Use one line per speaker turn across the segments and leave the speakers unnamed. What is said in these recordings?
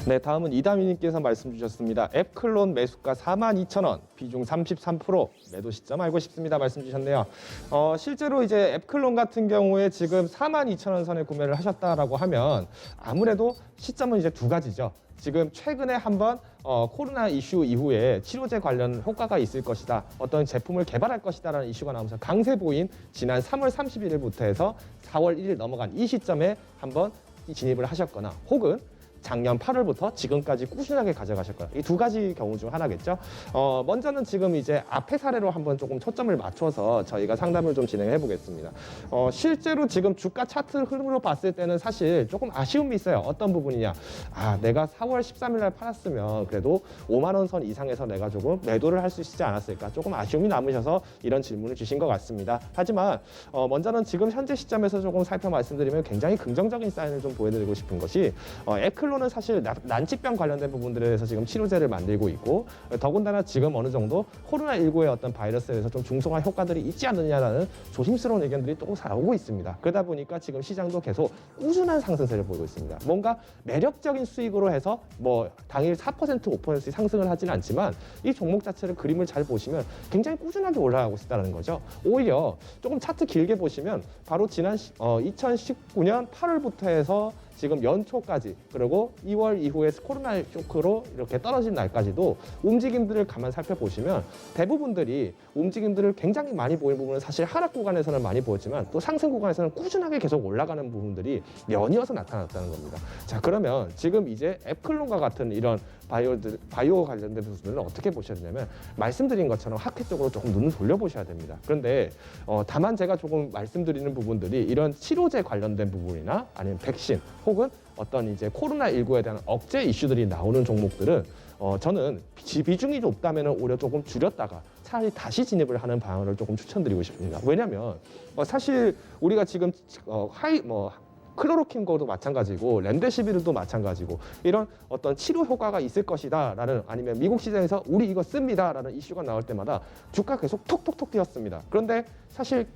네, 다음은 이다미님께서 말씀 주셨습니다. 앱클론 매수가 42,000원, 비중 33%, 매도 시점 알고 싶습니다. 말씀 주셨네요. 실제로 이제 앱클론 같은 경우에 지금 42,000원 선에 구매를 하셨다라고 하면 아무래도 시점은 이제 두 가지죠. 지금 최근에 한번 코로나 이슈 이후에 치료제 관련 효과가 있을 것이다. 어떤 제품을 개발할 것이다라는 이슈가 나오면서 강세 보인 지난 3월 31일부터 해서 4월 1일 넘어간 이 시점에 한번 진입을 하셨거나 혹은 작년 8월부터 지금까지 꾸준하게 가져가셨거나 이 두 가지 경우 중 하나겠죠. 먼저는 지금 이제 앞에 사례로 한번 조금 초점을 맞춰서 저희가 상담을 좀 진행해 보겠습니다. 실제로 지금 주가 차트 흐름으로 봤을 때는 사실 조금 아쉬움이 있어요. 어떤 부분이냐. 내가 4월 13일 날 팔았으면 그래도 5만 원 선 이상에서 내가 조금 매도를 할 수 있지 않았을까. 조금 아쉬움이 남으셔서 이런 질문을 주신 것 같습니다. 하지만 먼저는 지금 현재 시점에서 조금 살펴 말씀드리면 굉장히 긍정적인 사인을 좀 보여드리고 싶은 것이 앱클론은 사실 난치병 관련된 부분들에 대해서 지금 치료제를 만들고 있고 더군다나 지금 어느 정도 코로나19의 어떤 바이러스에 대해서 좀 중성화 효과들이 있지 않느냐라는 조심스러운 의견들이 또 나오고 있습니다. 그러다 보니까 지금 시장도 계속 꾸준한 상승세를 보이고 있습니다. 뭔가 매력적인 수익으로 해서 뭐 당일 4% 5%씩 상승을 하지는 않지만 이 종목 자체를 그림을 잘 보시면 굉장히 꾸준하게 올라가고 있다는 거죠. 오히려 조금 차트 길게 보시면 바로 지난 2019년 8월부터 해서 지금 연초까지 그리고 2월 이후에 코로나 쇼크로 이렇게 떨어진 날까지도 움직임들을 가만 살펴보시면 대부분들이 움직임들을 굉장히 많이 보이는 부분은 사실 하락 구간에서는 많이 보였지만 또 상승 구간에서는 꾸준하게 계속 올라가는 부분들이 연이어서 나타났다는 겁니다. 자, 그러면 지금 이제 앱클론과 같은 이런 바이오 관련된 부분들은 어떻게 보셔야 되냐면 말씀드린 것처럼 학회 쪽으로 조금 눈을 돌려보셔야 됩니다. 그런데 다만 제가 조금 말씀드리는 부분들이 이런 치료제 관련된 부분이나 아니면 백신 혹은 어떤 이제 코로나19에 대한 억제 이슈들이 나오는 종목들은 저는 비중이 높다면 오히려 조금 줄였다가 차라리 다시 진입을 하는 방안을 조금 추천드리고 싶습니다. 왜냐하면 사실 우리가 지금 클로로킨거도 마찬가지고 렘데시비르도 마찬가지고 이런 어떤 치료 효과가 있을 것이다 라는 아니면 미국 시장에서 우리 이거 씁니다 라는 이슈가 나올 때마다 주가 계속 톡톡톡 뛰었습니다. 그런데 사실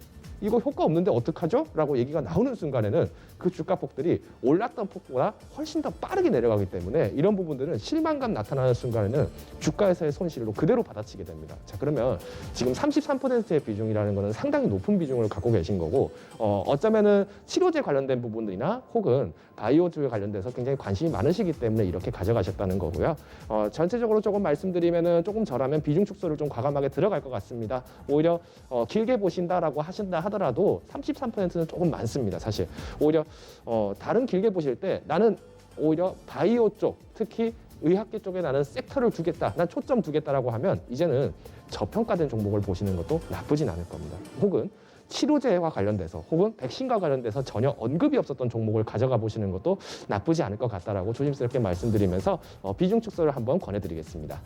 이거 효과 없는데 어떡하죠? 라고 얘기가 나오는 순간에는 그 주가 폭들이 올랐던 폭보다 훨씬 더 빠르게 내려가기 때문에 이런 부분들은 실망감 나타나는 순간에는 주가에서의 손실로 그대로 받아치게 됩니다. 자, 그러면 지금 33%의 비중이라는 거는 상당히 높은 비중을 갖고 계신 거고 어쩌면은 치료제 관련된 부분들이나 혹은 바이오주에 관련돼서 굉장히 관심이 많으시기 때문에 이렇게 가져가셨다는 거고요. 전체적으로 조금 말씀드리면은 조금 저라면 비중 축소를 좀 과감하게 들어갈 것 같습니다. 오히려 길게 보신다라고 하신다 하더라도 33%는 조금 많습니다. 사실 오히려 다른 길게 보실 때 나는 오히려 바이오 쪽 특히 의학계 쪽에 나는 섹터를 두겠다, 난 초점 두겠다라고 하면 이제는 저평가된 종목을 보시는 것도 나쁘진 않을 겁니다. 혹은 치료제와 관련돼서 혹은 백신과 관련돼서 전혀 언급이 없었던 종목을 가져가 보시는 것도 나쁘지 않을 것 같다라고 조심스럽게 말씀드리면서 비중 축소를 한번 권해드리겠습니다.